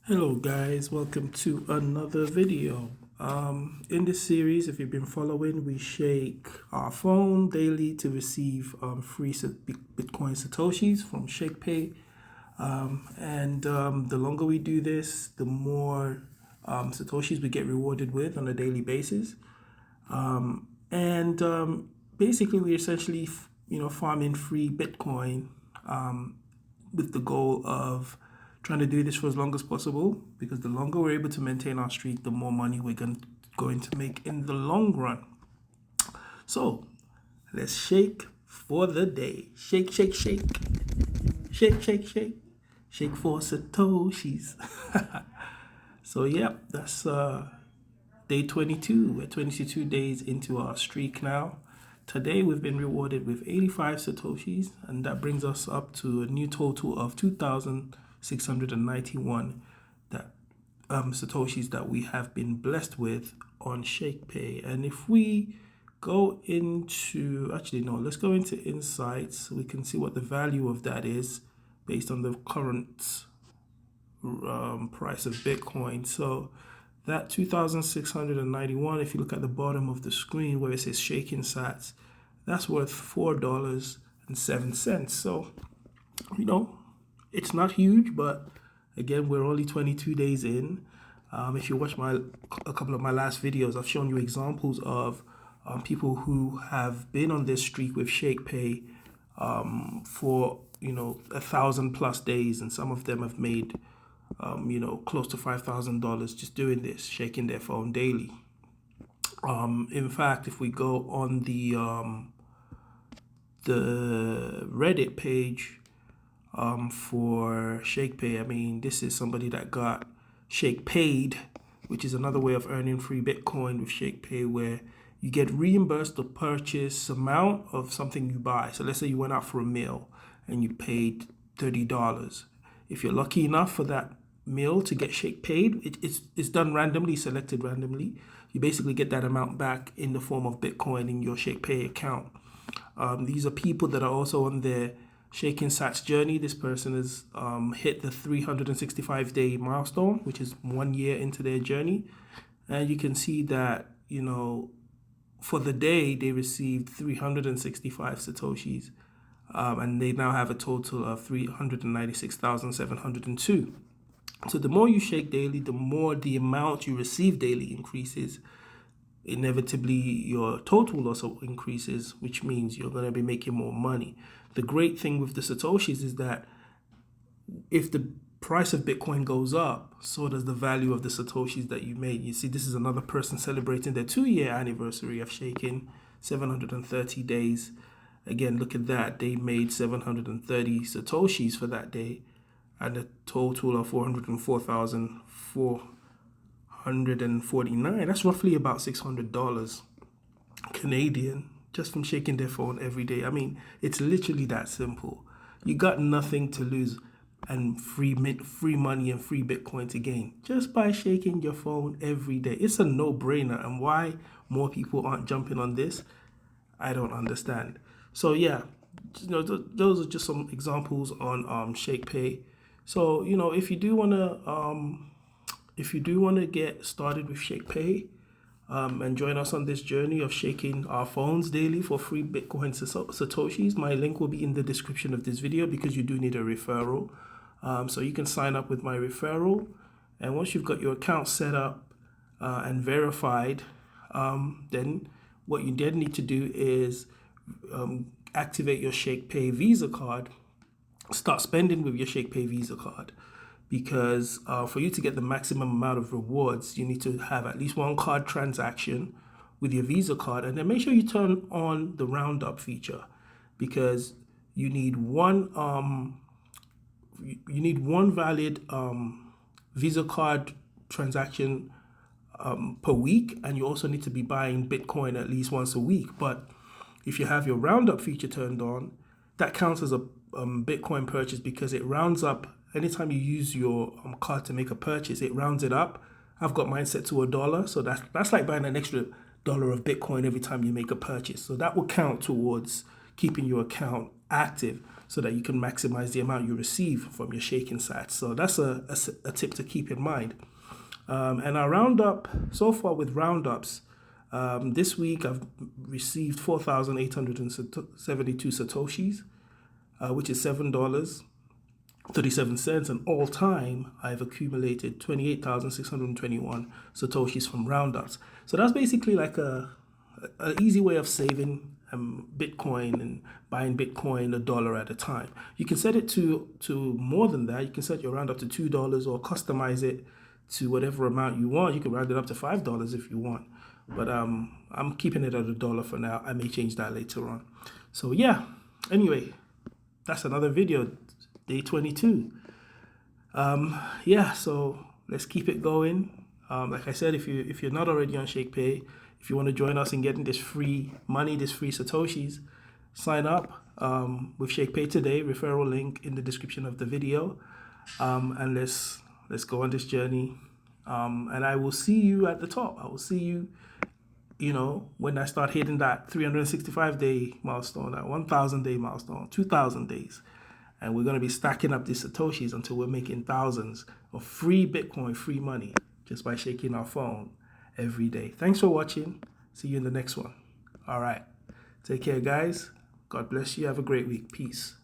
Hello guys, welcome to another video. In this series, if you've been following, we shake our phone daily to receive free Bitcoin Satoshis from Shakepay. The longer we do this, the more Satoshis we get rewarded with on a daily basis. Basically, we essentially, farming free Bitcoin with the goal of trying to do this for as long as possible, because the longer we're able to maintain our streak, the more money we're going to make in the long run. So let's shake for the day. Shake, shake, shake. Shake, shake, shake. Shake for Satoshis. So yeah, that's day 22. We're 22 days into our streak now. Today we've been rewarded with 85 Satoshis, and that brings us up to a new total of 2,691 Satoshis that we have been blessed with on Shakepay. And if we go into, let's go into insights so we can see what the value of that is based on the current price of Bitcoin. So that 2,691, if you look at the bottom of the screen where it says shaking sats, that's worth $4.07. So, it's not huge, but again, we're only 22 days in. If you watch a couple of my last videos, I've shown you examples of people who have been on this streak with Shakepay for 1,000+ days, and some of them have made close to $5,000 just doing this, shaking their phone daily. In fact, if we go on the Reddit page for Shakepay, this is somebody that got Shakepaid, which is another way of earning free Bitcoin with Shakepay, where you get reimbursed the purchase amount of something you buy. So let's say you went out for a meal and you paid $30. If you're lucky enough for that meal to get Shakepaid, it's done randomly, selected randomly. You basically get that amount back in the form of Bitcoin in your Shakepay account. These are people that are also on their shaking sats journey. This person has hit the 365-day milestone, which is 1 year into their journey. And you can see that, for the day, they received 365 Satoshis. And they now have a total of 396,702. So the more you shake daily, the more the amount you receive daily increases. Inevitably, your total also increases, which means you're going to be making more money. The great thing with the Satoshis is that if the price of Bitcoin goes up, so does the value of the Satoshis that you made. You see, this is another person celebrating their 2-year anniversary of shaking, 730 days. Again, look at that. They made 730 Satoshis for that day, and a total of 404,449. That's roughly about $600 Canadian just from shaking their phone every day. It's literally that simple. You got nothing to lose and free money and free Bitcoin to gain just by shaking your phone every day. It's a no-brainer, and why more people aren't jumping on this, I don't understand. So yeah, those are just some examples on Shakepay. So if you do want to get started with Shakepay and join us on this journey of shaking our phones daily for free Bitcoin Satoshis, my link will be in the description of this video, because you do need a referral. So you can sign up with my referral, and once you've got your account set up and verified, then what you then need to do is activate your Shakepay Visa card. Start spending with your Shakepay Visa card, because for you to get the maximum amount of rewards, you need to have at least one card transaction with your Visa card, and then make sure you turn on the roundup feature, because you need one valid Visa card transaction per week, and you also need to be buying Bitcoin at least once a week. But if you have your roundup feature turned on, that counts as a Bitcoin purchase, because it rounds up anytime you use your card to make a purchase. It rounds it up. I've got mine set to $1, so that's like buying an extra $1 of Bitcoin every time you make a purchase. So that will count towards keeping your account active. so that you can maximize the amount you receive from your shaking sats. So that's a tip to keep in mind. And our roundup, so far with roundups, this week I've received 4,872 Satoshis, which is $7.37. And all time, I've accumulated 28,621 Satoshis from roundups. So that's basically like an easy way of saving Bitcoin and buying Bitcoin $1 at a time. You can set it to more than that. You can set your roundup to $2 or customize it to whatever amount you want. You can round it up to $5 if you want. But I'm keeping it at $1 for now. I may change that later on. So yeah, anyway, that's another video, day 22. Yeah, so let's keep it going. Like I said, if you're not already on Shakepay, if you want to join us in getting this free money, this free Satoshis, sign up with Shakepay today. Referral link in the description of the video. And let's go on this journey. And I will see you at the top. I will see you, when I start hitting that 365-day milestone, that 1,000-day milestone, 2,000 days. And we're going to be stacking up these Satoshis until we're making thousands of free Bitcoin, free money, just by shaking our phone every day. Thanks for watching. See you in the next one. All right. Take care, guys. God bless you. Have a great week. Peace.